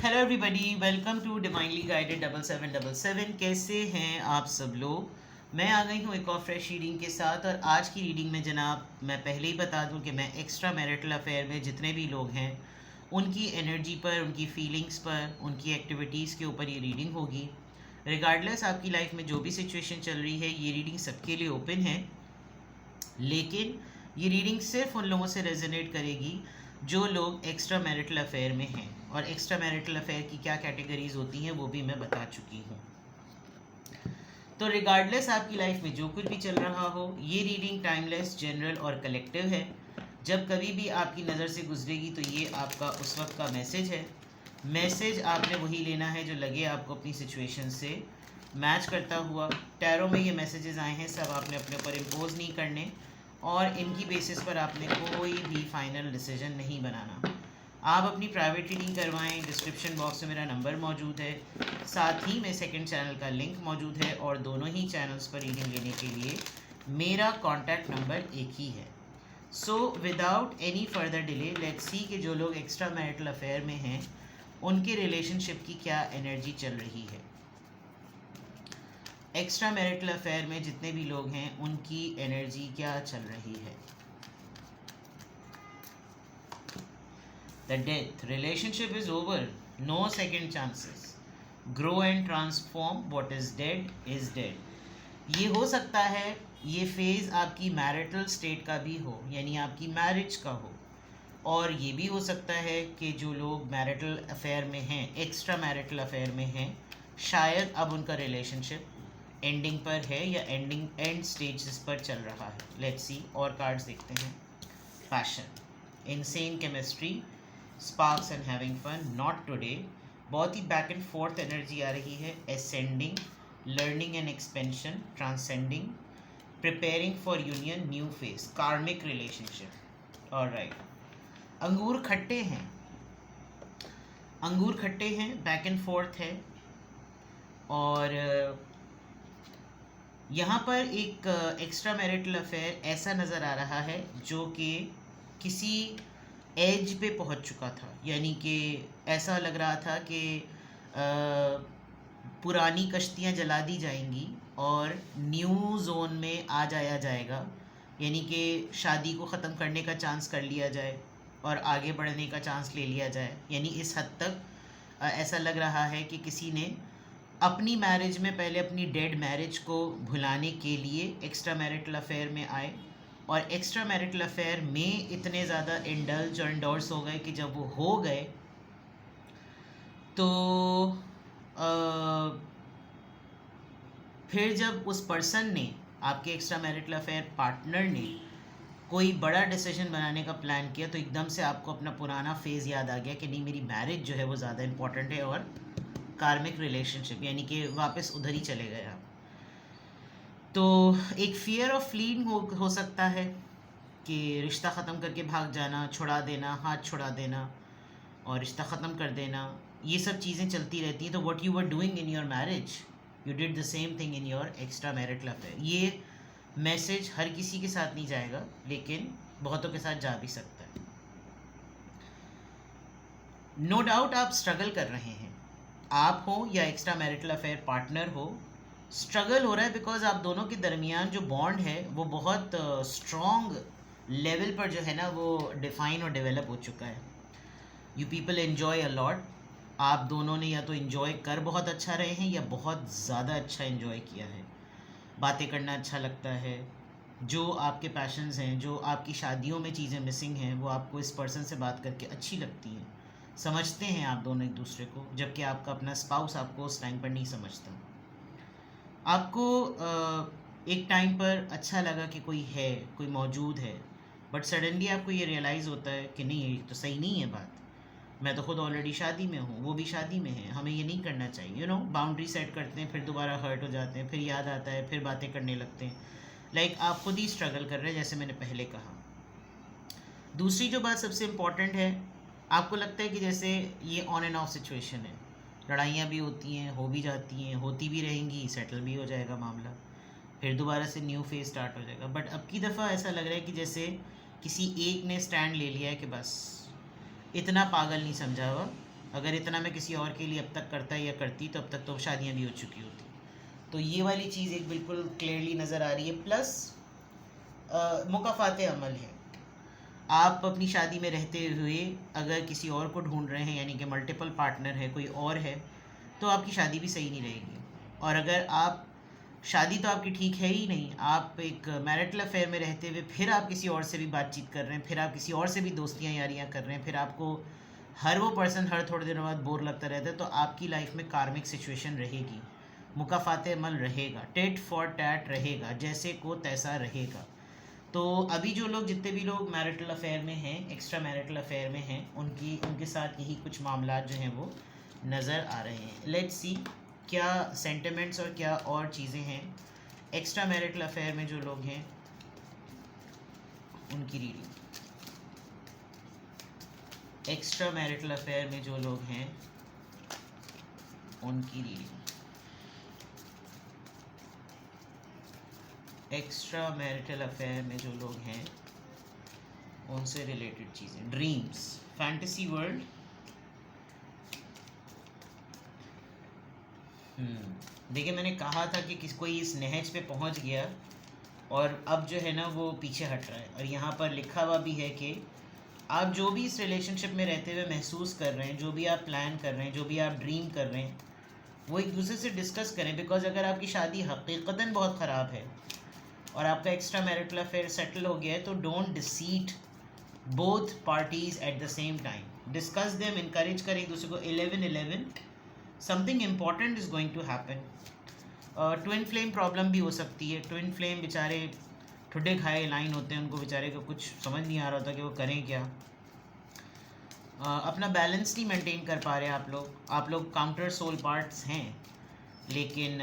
Hello everybody, welcome to divinely guided 7777। कैसे हैं आप सब लोग। मैं आ गई हूँ एक और फ्रेश रीडिंग के साथ। और आज की रीडिंग में जनाब मैं पहले ही बता दूँ कि मैं एक्स्ट्रा मैरिटल अफेयर में जितने भी लोग हैं उनकी एनर्जी पर, उनकी फीलिंग्स पर, उनकी एक्टिविटीज़ के ऊपर ये रीडिंग होगी। रिगार्डलेस आपकी लाइफ में जो भी सिचुएशन चल रही है, ये रीडिंग सबके लिए ओपन है। लेकिन ये रीडिंग सिर्फ उन लोगों से रेजोनेट करेगी जो लोग एक्स्ट्रा मैरिटल अफेयर में हैं। और एक्स्ट्रा मैरिटल अफेयर की क्या कैटेगरीज होती हैं वो भी मैं बता चुकी हूँ। तो रिगार्डलेस आपकी लाइफ में जो कुछ भी चल रहा हो, ये रीडिंग टाइमलेस, जनरल और कलेक्टिव है। जब कभी भी आपकी नज़र से गुजरेगी तो ये आपका उस वक्त का मैसेज है। मैसेज आपने वही लेना है जो लगे आपको अपनी सिचुएशन से मैच करता हुआ। टैरो में ये मैसेजेस आए हैं, सब आपने अपने ऊपर इम्पोज नहीं करने और इनकी बेसिस पर आपने कोई भी फाइनल डिसीजन नहीं बनाना। आप अपनी प्राइवेट रीडिंग करवाएं। डिस्क्रिप्शन बॉक्स में मेरा नंबर मौजूद है, साथ ही में सेकंड चैनल का लिंक मौजूद है और दोनों ही चैनल्स पर रीडिंग लेने के लिए मेरा कॉन्टैक्ट नंबर एक ही है। So without any further delay let's see कि जो लोग एक्स्ट्रा मैरिटल अफेयर में हैं उनके रिलेशनशिप की क्या एनर्जी चल रही है। एक्स्ट्रा मैरिटल अफेयर में जितने भी लोग हैं उनकी एनर्जी क्या चल रही है। The death. Relationship is over. No second chances. Grow and transform. What is dead is dead. ये हो सकता है ये फेज़ आपकी मैरिटल स्टेट का भी हो, यानी आपकी मैरिज का हो। और ये भी हो सकता है कि जो लोग मैरिटल अफेयर में हैं, एक्स्ट्रा मैरिटल अफेयर में हैं, शायद अब उनका रिलेशनशिप एंडिंग पर है या एंड स्टेजेस पर चल रहा है। लेट्स सी और कार्ड्स देखते हैं। Passion, insane chemistry, sparks and having fun, not today. बहुत ही बैक एंड फोर्थ एनर्जी आ रही है। Ascending, learning and expansion, transcending, preparing for union, new face, karmic relationship. Alright, अंगूर खट्टे हैं, अंगूर खट्टे हैं, बैक एंड फोर्थ है। और यहाँ पर एक एक्स्ट्रा मैरिटल अफेयर ऐसा नज़र आ रहा है जो कि किसी एज पे पहुँच चुका था, यानी कि ऐसा लग रहा था कि पुरानी कश्तियाँ जला दी जाएंगी और न्यू जोन में आ जाया जाएगा, यानी कि शादी को ख़त्म करने का चांस कर लिया जाए और आगे बढ़ने का चांस ले लिया जाए। यानी इस हद तक ऐसा लग रहा है कि किसी ने अपनी मैरिज में पहले अपनी डेड मैरिज को भुलाने के लिए एक्स्ट्रा मैरिटल अफेयर में आए और एक्स्ट्रा मैरिटल अफेयर में इतने ज़्यादा इंडल्ज और इंडोर्स हो गए कि जब वो हो गए तो फिर जब उस पर्सन ने, आपके एक्स्ट्रा मैरिटल अफेयर पार्टनर ने कोई बड़ा डिसीजन बनाने का प्लान किया तो एकदम से आपको अपना पुराना फेज़ याद आ गया कि नहीं, मेरी मैरिज जो है वो ज़्यादा इम्पोर्टेंट है और कार्मिक रिलेशनशिप, यानी कि वापस उधर ही चले गए आप। तो एक फियर ऑफ फ्लीइंग हो सकता है कि रिश्ता ख़त्म करके भाग जाना, छुड़ा देना, हाथ छुड़ा देना और रिश्ता ख़त्म कर देना, ये सब चीज़ें चलती रहती हैं। तो what you were doing in your marriage, you did the same thing in your extra marital affair. ये मैसेज हर किसी के साथ नहीं जाएगा, लेकिन बहुतों के साथ जा भी सकता है। नो डाउट आप स्ट्रगल कर रहे हैं, आप हो या एक्स्ट्रा मैरिटल अफेयर पार्टनर हो, स्ट्रगल हो रहा है बिकॉज आप दोनों के दरमियान जो बॉन्ड है वो बहुत स्ट्रॉन्ग लेवल पर जो है ना वो डिफ़ाइन और डेवलप हो चुका है। You people enjoy a lot. आप दोनों ने या तो इन्जॉय कर बहुत अच्छा रहे हैं या बहुत ज़्यादा अच्छा इन्जॉय किया है। बातें करना अच्छा लगता है, जो आपके पैशंस हैं, जो आपकी शादियों में चीज़ें मिसिंग हैं, वो आपको इस पर्सन से बात करके अच्छी लगती हैं। समझते हैं आप दोनों एक दूसरे को, जबकि आपका अपना स्पाउस आपको उस टाइम पर नहीं समझता। आपको एक टाइम पर अच्छा लगा कि कोई है, कोई मौजूद है, बट सडनली आपको ये रियलाइज़ होता है कि नहीं, ये तो सही नहीं है बात। मैं तो खुद ऑलरेडी शादी में हूँ, वो भी शादी में है, हमें ये नहीं करना चाहिए। यू नो, बाउंड्री सेट करते हैं, फिर दोबारा हर्ट हो जाते हैं, फिर याद आता है, फिर बातें करने लगते हैं। लाइक आप खुद ही स्ट्रगल कर रहे हैं, जैसे मैंने पहले कहा। दूसरी जो बात सबसे इम्पॉर्टेंट है, आपको लगता है कि जैसे ये ऑन एंड ऑफ सिचुएशन है, लड़ाइयाँ भी होती हैं, हो भी जाती हैं, होती भी रहेंगी, सेटल भी हो जाएगा मामला, फिर दोबारा से न्यू फेज स्टार्ट हो जाएगा। बट अब की दफ़ा ऐसा लग रहा है कि जैसे किसी एक ने स्टैंड ले लिया है कि बस इतना पागल नहीं समझा हुआ, अगर इतना मैं किसी और के लिए अब तक करता या करती तो अब तक तो शादियाँ भी हो चुकी होती। तो ये वाली चीज़ एक बिल्कुल क्लियरली नज़र आ रही है। प्लस मुकाफ़ात अमल है। आप अपनी शादी में रहते हुए अगर किसी और को ढूंढ रहे हैं, यानी कि मल्टीपल पार्टनर है, कोई और है, तो आपकी शादी भी सही नहीं रहेगी। और अगर आप शादी तो आपकी ठीक है ही नहीं, आप एक मैरिटल अफेयर में रहते हुए फिर आप किसी और से भी बातचीत कर रहे हैं, फिर आप किसी और से भी दोस्तियाँ यारियाँ कर रहे हैं, फिर आपको हर वो पर्सन हर थोड़े दिनों बाद बोर लगता रहता है, तो आपकी लाइफ में कार्मिक सिचुएशन रहेगी, मुकाफ़ात अमल रहेगा, टेट फॉर टैट रहेगा, जैसे को तैसा रहेगा। तो अभी जो लोग, जितने भी लोग मैरिटल अफेयर में हैं, एक्स्ट्रा मैरिटल अफेयर में हैं, उनके साथ यही कुछ मामला जो हैं वो नज़र आ रहे हैं। लेट्स सी क्या सेंटिमेंट्स और क्या और चीज़ें हैं एक्स्ट्रा मैरिटल अफेयर में जो लोग हैं उनकी रीडिंग। एक्स्ट्रा मैरिटल अफेयर में जो लोग हैं उनकी रीडिंग। एक्स्ट्रा मैरिटल अफेयर में जो लोग हैं उनसे रिलेटेड चीज़ें, ड्रीम्स, फैंटेसी वर्ल्ड। देखिए, मैंने कहा था कि कोई इस नहज पे पहुंच गया और अब जो है ना वो पीछे हट रहा है। और यहाँ पर लिखा हुआ भी है कि आप जो भी इस रिलेशनशिप में रहते हुए महसूस कर रहे हैं, जो भी आप प्लान कर रहे हैं, जो भी आप ड्रीम कर रहे हैं, वो एक दूसरे से डिस्कस करें। बिकॉज अगर आपकी शादी हकीकतन बहुत ख़राब है और आपका एक्स्ट्रा मैरिटल अफेयर सेटल हो गया है, तो don't deceive both parties at the same time. Discuss them, encourage करें एक दूसरे को। 11-11 something important is going to happen. Twin flame problem भी हो सकती है। ट्विन फ्लेम बेचारे ठुड्डे खाए लाइन होते हैं, उनको बेचारे को कुछ समझ नहीं आ रहा होता कि वो करें क्या। अपना बैलेंस नहीं मेंटेन कर पा रहे आप लोग काउंटर सोल पार्ट्स हैं, लेकिन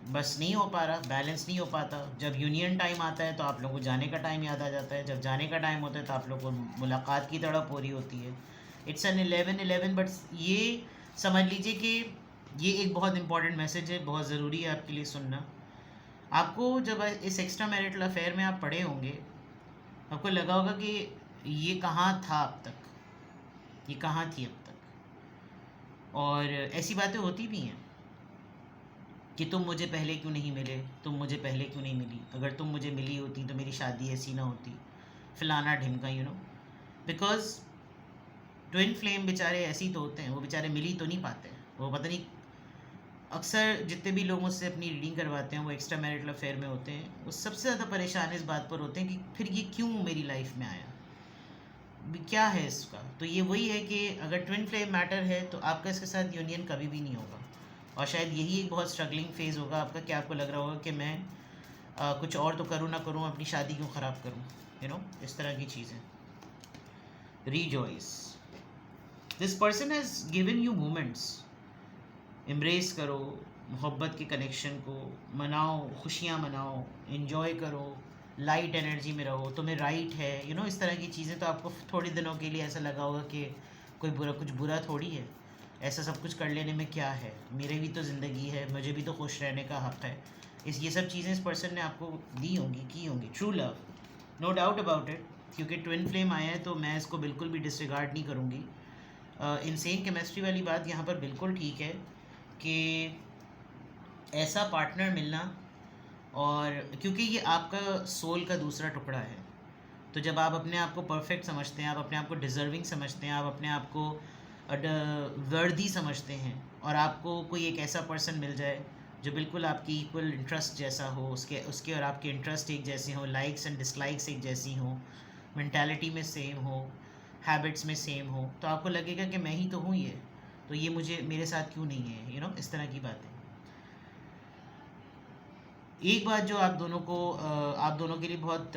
बस नहीं हो पा रहा, बैलेंस नहीं हो पाता। जब यूनियन टाइम आता है तो आप लोगों को जाने का टाइम याद आ जाता है, जब जाने का टाइम होता है तो आप लोग को मुलाकात की तड़प हो रही होती है। It's an 11-11। बट ये समझ लीजिए कि ये एक बहुत इंपॉर्टेंट मैसेज है, बहुत ज़रूरी है आपके लिए सुनना। आपको जब इस एक्स्ट्रा मैरिटल अफेयर में आप पढ़े होंगे, आपको लगा होगा कि ये कहाँ था अब तक, ये कहाँ थी अब तक। और ऐसी बातें होती भी हैं कि तुम मुझे पहले क्यों नहीं मिले, तुम मुझे पहले क्यों नहीं मिली, अगर तुम मुझे मिली होती तो मेरी शादी ऐसी ना होती, फलाना ढिमका, बिकॉज ट्विन फ्लेम बेचारे ऐसे ही तो होते हैं, वो बेचारे मिल ही तो नहीं पाते। वो पता नहीं, अक्सर जितने भी लोग मुझसे अपनी रीडिंग करवाते हैं वो एक्स्ट्रा मैरिटल अफेयर में होते हैं, वो सबसे ज़्यादा परेशान इस बात पर होते हैं कि फिर ये क्यों मेरी लाइफ में आया, क्या है इसका। तो ये वही है कि अगर ट्विन फ्लेम मैटर है तो आपका इसके साथ यूनियन कभी भी नहीं होगा। और शायद यही एक बहुत स्ट्रगलिंग फेज़ होगा आपका, कि आपको लग रहा होगा कि मैं कुछ और तो करूँ ना करूँ, अपनी शादी क्यों ख़राब करूँ, इस तरह की चीज़ें। Rejoice, this person has given you moments. Embrace करो मोहब्बत के कनेक्शन को, मनाओ, खुशियाँ मनाओ, इन्जॉय करो, लाइट एनर्जी में रहो, तुम्हें राइट है, इस तरह की चीज़ें। तो आपको थोड़े दिनों के लिए ऐसा लगा होगा कि कुछ बुरा थोड़ी है, ऐसा सब कुछ कर लेने में क्या है, मेरे भी तो ज़िंदगी है, मुझे भी तो खुश रहने का हक़ है। ये सब चीज़ें इस पर्सन ने आपको दी होंगी, की होंगी। True love, no doubt about it. क्योंकि ट्विन फ्लेम आया है तो मैं इसको बिल्कुल भी डिसरिगार्ड नहीं करूँगी। इनसेन केमिस्ट्री वाली बात यहाँ पर बिल्कुल ठीक है कि ऐसा पार्टनर मिलना, और क्योंकि ये आपका सोल का दूसरा टुकड़ा है, तो जब आप अपने आप को परफेक्ट समझते हैं, आप अपने आप को डिज़र्विंग समझते हैं, आप अपने आप को वर्दी समझते हैं, और आपको कोई एक ऐसा पर्सन मिल जाए जो बिल्कुल आपकी इक्वल इंटरेस्ट जैसा हो, उसके और आपके इंटरेस्ट एक जैसे हों, लाइक्स एंड डिसलाइक्स एक जैसी हों, मेंटालिटी में सेम हो, हैबिट्स में सेम हो, तो आपको लगेगा कि मैं ही तो हूँ ये, तो ये मेरे साथ क्यों नहीं है, इस तरह की बातें। एक बात जो आप दोनों के लिए बहुत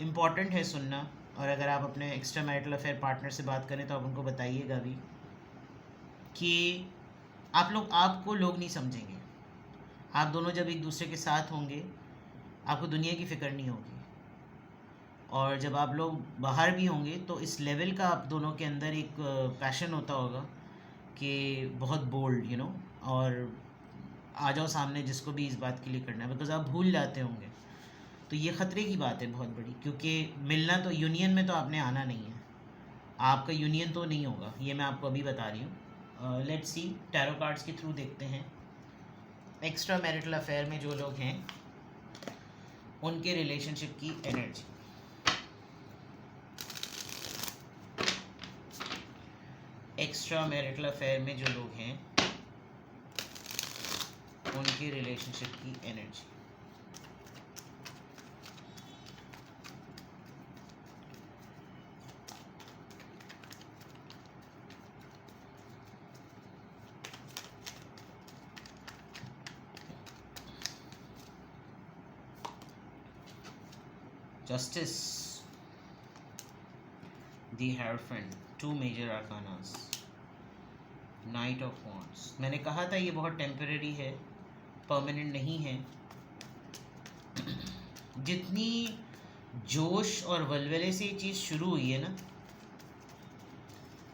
इम्पॉर्टेंट है सुनना, और अगर आप अपने एक्स्ट्रा मैरिटल अफेयर पार्टनर से बात करें तो आप उनको बताइएगा भी कि आपको लोग नहीं समझेंगे। आप दोनों जब एक दूसरे के साथ होंगे, आपको दुनिया की फ़िक्र नहीं होगी, और जब आप लोग बाहर भी होंगे तो इस लेवल का आप दोनों के अंदर एक पैशन होता होगा कि बहुत बोल्ड, और आ जाओ सामने जिसको भी इस बात के लिए करना है, बिकॉज आप भूल जाते होंगे। तो ये ख़तरे की बात है बहुत बड़ी, क्योंकि मिलना तो यूनियन में तो आपने आना नहीं है, आपका यूनियन तो नहीं होगा, ये मैं आपको अभी बता रही हूँ। लेट्स सी, टैरो कार्ड्स के थ्रू देखते हैं एक्स्ट्रा मैरिटल अफेयर में जो लोग हैं उनके रिलेशनशिप की एनर्जी। एक्स्ट्रा मैरिटल अफेयर में जो लोग हैं उनके रिलेशनशिप की energy. Justice, the Hierophant, two major arcanas, Knight of Wands। मैंने कहा था ये बहुत टेम्पररी है, परमानेंट नहीं है। जितनी जोश और वलवले से ये चीज़ शुरू हुई है ना,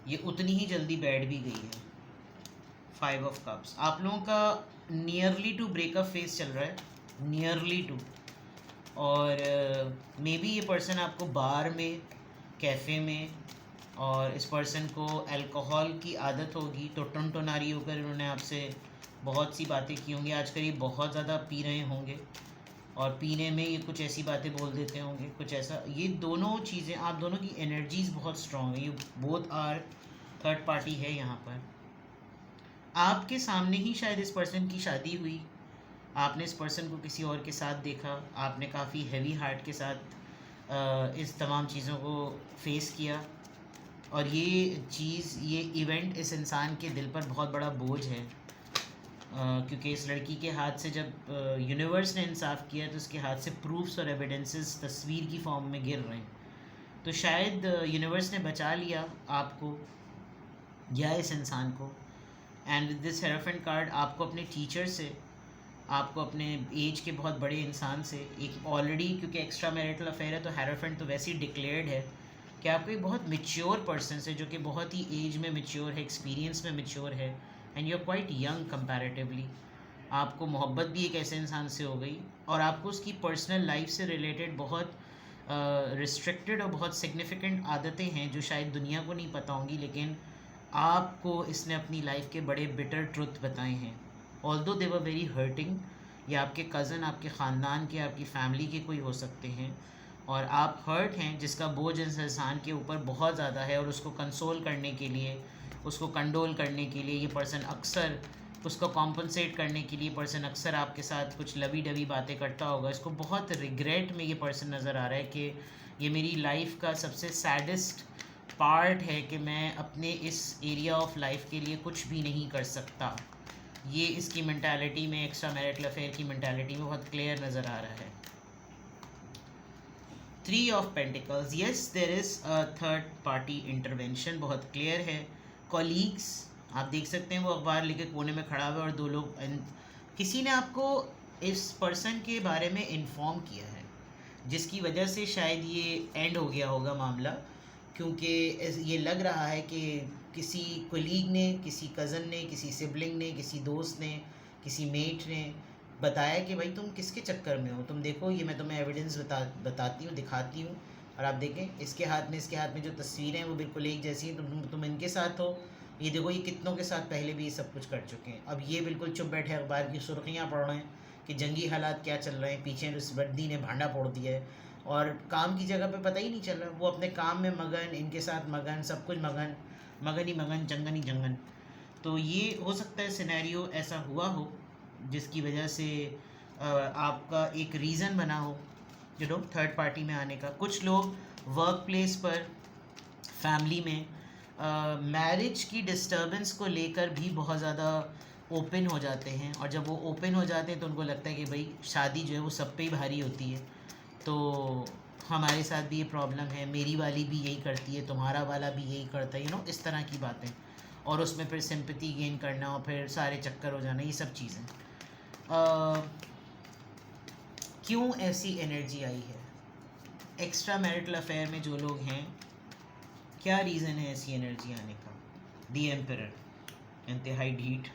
ये उतनी ही जल्दी बैठ भी गई है। 5 ऑफ कप्स आप लोगों का नियरली टू ब्रेकअप फेज चल रहा है, नियरली टू। और मे बी ये पर्सन आपको बार में, कैफ़े में, और इस पर्सन को अल्कोहल की आदत होगी, तो टुनटुनारी होकर इन्होंने आपसे बहुत सी बातें की होंगी। आजकल ये बहुत ज़्यादा पी रहे होंगे और पीने में ये कुछ ऐसी बातें बोल देते होंगे, कुछ ऐसा। ये दोनों चीज़ें, आप दोनों की एनर्जीज़ बहुत स्ट्रॉन्ग है। ये बोथ आर थर्ड पार्टी है यहाँ पर। आपके सामने ही शायद इस पर्सन की शादी हुई, आपने इस पर्सन को किसी और के साथ देखा, आपने काफ़ी हैवी हार्ट के साथ इस तमाम चीज़ों को फेस किया, और ये चीज़, ये इवेंट इस इंसान के दिल पर बहुत बड़ा बोझ है। क्योंकि इस लड़की के हाथ से जब यूनिवर्स ने इंसाफ किया तो उसके हाथ से प्रूफ्स और एविडेंसेस तस्वीर की फॉर्म में गिर रहे हैं। तो शायद यूनिवर्स ने बचा लिया आपको या इस इंसान को। And with this hierophant card आपको अपने टीचर से, आपको अपने एज के बहुत बड़े इंसान से, एक ऑलरेडी, क्योंकि एक्स्ट्रा मैरिटल अफेयर है तो हेरोफेंट तो वैसे ही डिक्लेयर्ड है कि आपको एक बहुत मैच्योर पर्सन से, जो कि बहुत ही एज में मैच्योर है, एक्सपीरियंस में मैच्योर है, and you are quite young comparatively, आपको मोहब्बत भी एक ऐसे इंसान से हो गई, और आपको उसकी पर्सनल लाइफ से रिलेटेड बहुत रिस्ट्रिक्टेड और बहुत सिग्निफिकेंट आदतें हैं जो शायद दुनिया को नहीं पता होंगी, लेकिन आपको इसने अपनी लाइफ के बड़े बिटर ट्रुथ बताए हैं। Although they were very hurting. या आपके कज़न, आपके ख़ानदान के, आपकी फ़ैमिली के कोई हो सकते हैं, और आप हर्ट हैं, जिसका बोझ इस इंसान के ऊपर बहुत ज़्यादा है, और उसको कंसोल करने के लिए, उसको कंडोल करने के लिए ये पर्सन अक्सर, उसको कॉम्पनसेट करने के लिए पर्सन अक्सर आपके साथ कुछ लवी डवी बातें करता होगा। इसको बहुत रिग्रेट में ये पर्सन नज़र आ रहा है कि ये मेरी लाइफ का सबसे सैडेस्ट पार्ट है कि मैं अपने इस एरिया ऑफ लाइफ के लिए कुछ भी नहीं कर सकता। ये इसकी मेंटालिटी में, एक्स्ट्रा मैरिटल अफेयर की मेंटालिटी में बहुत क्लियर नज़र आ रहा है। 3 of pentacles, yes there is a third party intervention, बहुत क्लियर है। कॉलीग्स, आप देख सकते हैं वो अखबार लेके कोने में खड़ा हुआ है, और 2 लोग, किसी ने आपको इस पर्सन के बारे में इन्फॉर्म किया है, जिसकी वजह से शायद ये एंड हो गया होगा मामला, क्योंकि ये लग रहा है कि किसी कोलीग ने, किसी कज़न ने, किसी सिबलिंग ने, किसी दोस्त ने, किसी मेट ने बताया कि भाई तुम किसके चक्कर में हो, तुम देखो ये मैं तुम्हें एविडेंस बताती हूँ, दिखाती हूँ, और आप देखें इसके हाथ में, इसके हाथ में जो तस्वीरें हैं वो बिल्कुल एक जैसी हैं, तुम इनके साथ हो, ये देखो ये कितनों के साथ पहले भी ये सब कुछ कर चुके हैं। अब ये बिल्कुल चुप बैठे अखबार की सुर्खियाँ पढ़ रहे हैं कि जंगी हालात क्या चल रहे हैं, पीछे उस वर्दी ने भांडा फोड़ दिया है, और काम की जगह पे पता ही नहीं चल रहा, वो अपने काम में मगन, इनके साथ मगन, सब कुछ मगन, मगन ही मगन, जंगन ही जंगन। तो ये हो सकता है सिनेरियो ऐसा हुआ हो जिसकी वजह से आपका एक रीज़न बना हो थर्ड पार्टी में आने का। कुछ लोग वर्क प्लेस पर, फैमिली में, मैरिज की डिस्टर्बेंस को लेकर भी बहुत ज़्यादा ओपन हो जाते हैं, और जब वो ओपन हो जाते हैं तो उनको लगता है कि भाई शादी जो है वो सब पे ही भारी होती है, तो हमारे साथ भी ये प्रॉब्लम है, मेरी वाली भी यही करती है, तुम्हारा वाला भी यही करता है, इस तरह की बातें, और उसमें फिर सिंपैथी गेन करना और फिर सारे चक्कर हो जाना, ये सब चीज़ें। क्यों ऐसी एनर्जी आई है? एक्स्ट्रा मैरिटल अफेयर में जो लोग हैं, क्या रीज़न है ऐसी एनर्जी आने का? द एम्परर, इंतहाई ढीठ,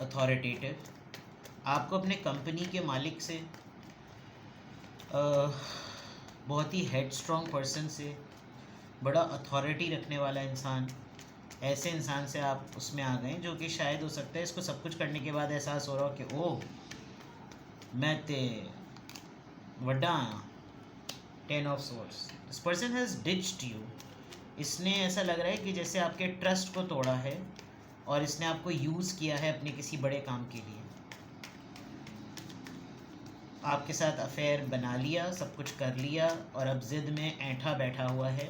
अथॉरिटेटिव, आपको अपने कंपनी के मालिक से, बहुत ही हेड स्ट्रॉन्ग पर्सन से, बड़ा अथॉरिटी रखने वाला इंसान, ऐसे इंसान से आप उसमें आ गए जो कि शायद हो सकता है इसको सब कुछ करने के बाद एहसास हो रहा हो कि ओह मैं ते वड्डा आया। 10 of Swords, this person has ditched you. इसने ऐसा लग रहा है कि जैसे आपके ट्रस्ट को तोड़ा है और इसने आपको यूज़ किया है अपने किसी बड़े काम के लिए। आपके साथ अफेयर बना लिया, सब कुछ कर लिया और अब ज़िद में ऐंठा बैठा हुआ है।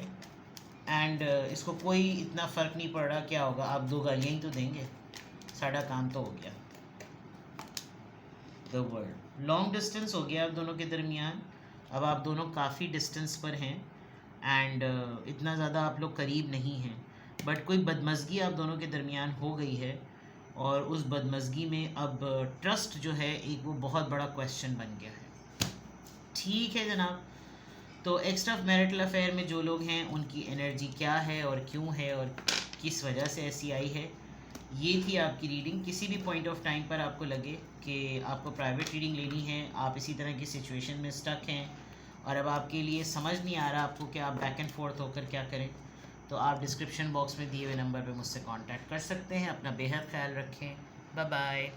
एंड इसको कोई इतना फ़र्क नहीं पड़ रहा क्या होगा, आप 2 गालियाँ ही तो देंगे, सारा काम तो हो गया। द वर्ल्ड, लॉन्ग डिस्टेंस हो गया आप दोनों के दरमियान। अब आप दोनों काफ़ी डिस्टेंस पर हैं एंड इतना ज़्यादा आप लोग करीब नहीं हैं, बट कोई बदमज़गी आप दोनों के दरमियान हो गई है और उस बदमज़गी में अब ट्रस्ट जो है एक वो बहुत बड़ा क्वेश्चन बन गया है। ठीक है जनाब, तो एक्स्ट्रा मैरिटल अफेयर में जो लोग हैं उनकी एनर्जी क्या है और क्यों है और किस वजह से ऐसी आई है, ये थी आपकी रीडिंग। किसी भी पॉइंट ऑफ टाइम पर आपको लगे कि आपको प्राइवेट रीडिंग लेनी है, आप इसी तरह की सिचुएशन में स्टक हैं और अब आपके लिए समझ नहीं आ रहा आपको कि आप बैक एंड फोर्थ होकर क्या करें, तो आप डिस्क्रिप्शन बॉक्स में दिए हुए नंबर पे मुझसे कांटेक्ट कर सकते हैं। अपना बेहद ख्याल रखें। Bye bye.